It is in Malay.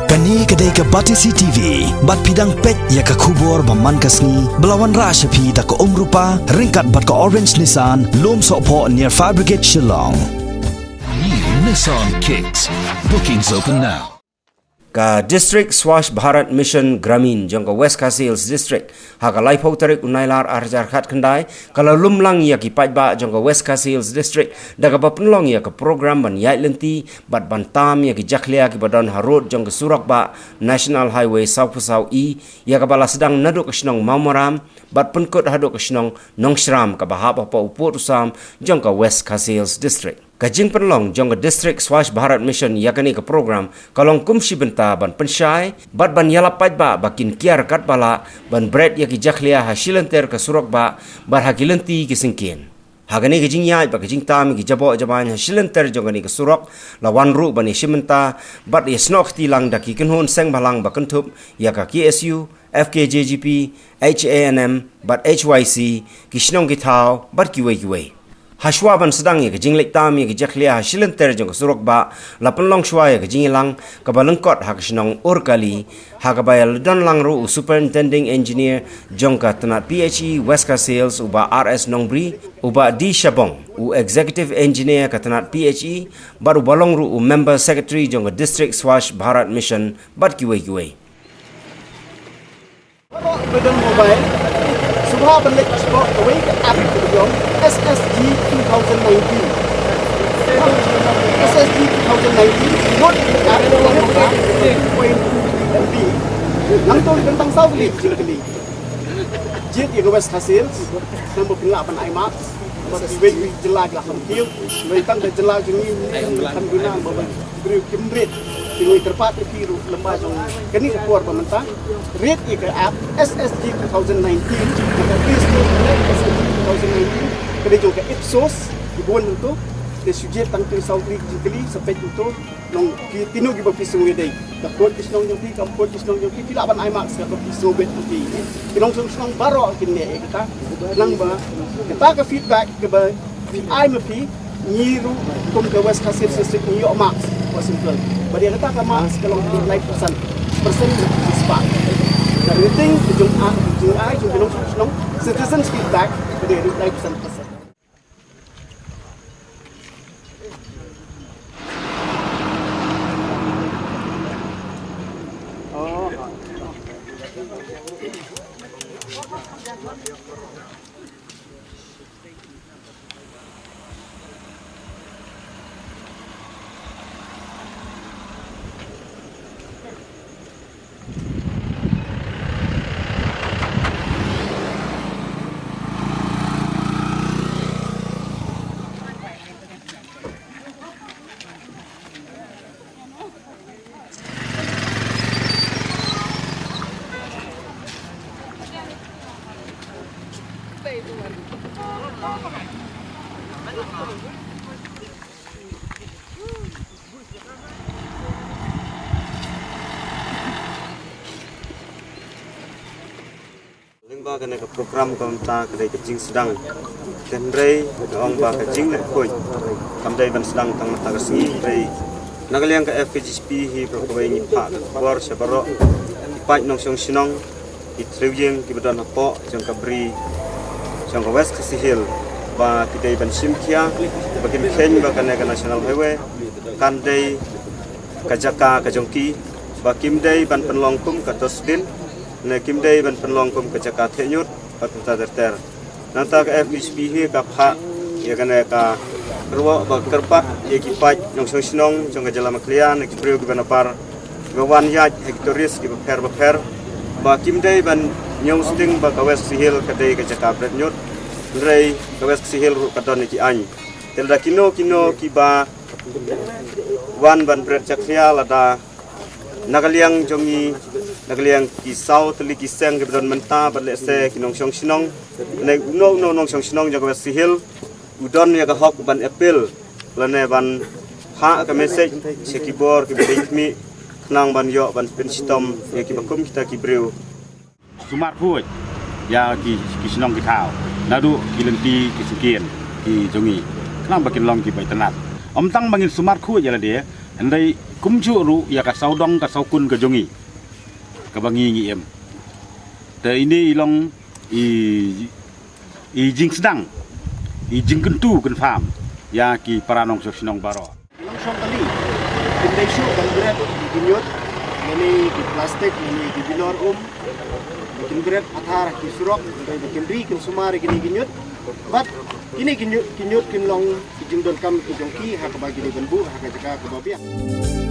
Kani kedai ke Batisi TV, bat pidang pet ya ke kubur baman kasni, belawan rashapi da ke rupa, ringkat bat ke orange Nissan, lom sokpo near Fire Brigade Shillong. New Nissan Kicks. Bookings open now. Ka district Swachh Bharat Mission Gramin jong ka West Hills district ha ka laipau tarik unailar arjar khat khandai kalau lumlang ya ki Paidbah jong ka West Hills district daga bapenlong ya ka program ban yai lenti bat bantam ya ki jaklia ki badan Harod jong ka Surak ba National Highway South Pusau E ya ka bala sedang naduk ka snong Mamaram bat penkot haduk ka snong Nongshram ka bahap apa uput usam jong ka West Hills district. Kajing penlong jong ke district Swachh Bharat Mission yakni ke program kalong kumsi benta ban pensyai bat ban Ïalap Paidbah bakin kiar kat bala ban bread yaki jaklia hasilenter ke Surak ba bar hakilenti ke singkin. Hagani kajing yai ba kajing tam ki jabo jaban hasilenter jong ni ke Surak lawan ru ban simenta bat yesnok tilang daki kenhon seng balang ba kentup yaka KSU FKJGP HANM bat HYC kisnong kitau bat kiwei Hashwaban sedang ya kejing lek tam ya kejaklia hasilenter jong Surak ba lapan long shwa ya kejing lang kabalengkot hak sinong urkali hakabayal dan lang ru superintending engineer jong ka tenat PHE West Hills uba RS Nongbri uba D Shabong u executive engineer ka tenat PHE baru balong ru member secretary jong district Swachh Bharat Mission bat kiwei Subha balik sport away ke app yung SSG 2019. SSG 2019 not app yung MB. Nang tol tentang Saudi kali. Jet yang West Hills nama pengalaman IMAX. Bagi we jelag lah hampir. Mereka dah jelag ini akan guna beri kembrit. Tingui terpat itu lembah jong. Kini keluar pemerintah. Rate ke app SSG 2019. SSG 2019. Kini jong ke Ipsos ibuan itu. Dia sujet tangkil Saudi kali sampai itu. Nong tino giba pisung wedai. Kapot kisnong jong kampot kisnong jong tidak ban IMAX kapot pisung bet putih. Kinong senang baru kini kita nang ba kita ke feedback ke ba IMP nyiru kum ke West Hills district ni yo max simple. Bagi kita ke max kalau live persen sepak. Dan meeting jung kinong senang citizens feedback bagi live persen. Lingba kena ke program kamta kedai kejing sedang kendrai ong ba kejing nak koi kamdai ban sedang tang mata kesini dari nagaliang ke FKGP hi prokawai ni pak keluar sebaro ipat nong song sinong itrewing ki badan apa jang kabri jang ka West Hill ba kedai ban simkia bakin ken ba kana national highway kandai kajaka kajongki ba kimdai ban penlongkum ka tosdin na kimdai ban penlongkum ka jakat henyut patenta terter nanta ka FHP hi ka pha ya kana ka ruwa ba kerpat ya kipat nong song sinong jong ka jala maklian ki priyo ki banapar gawan ya hektoris ki per ba kimdai ban nyong sting ba ka West Hill ka dai ka jakat henyut Ndrei ka West Hill ka don ki any telda kino ki ba wan ban bret jaklia lada nagaliang jongi nagaliang ki south li ki seng ke don menta bat le se ki nong song sinong ne no nong song sinong jaga West Hill udon ya ka hok ban appeal lane ban ha ka message se ki bor ki mi nang ban yo ban penstom ya ki bakum kita ki breu sumat puj ya ki sinong ki thao nadu ki lenti ki sekian ki jongi kenang bakin long ki bai tenat om tang bangin sumat khu ya la dia andai kumcu ru ya ka saudong ka saukun ka jongi ka bangi ngi em te ini ilong i jing sedang i jing kentu ken fam ya ki paranong sosinong baro Ilang siyang kali. Pinday siyo, kalbret, ginyot, nani ki plastik, nani ki bilor kinbret, athar, ki surok, kinri, kin sumari, kini ginyot. But, kini ginyot, kinlong, kijingdon kam, kijongki, hakabagi ni banbu, hakajaka, kababiyak.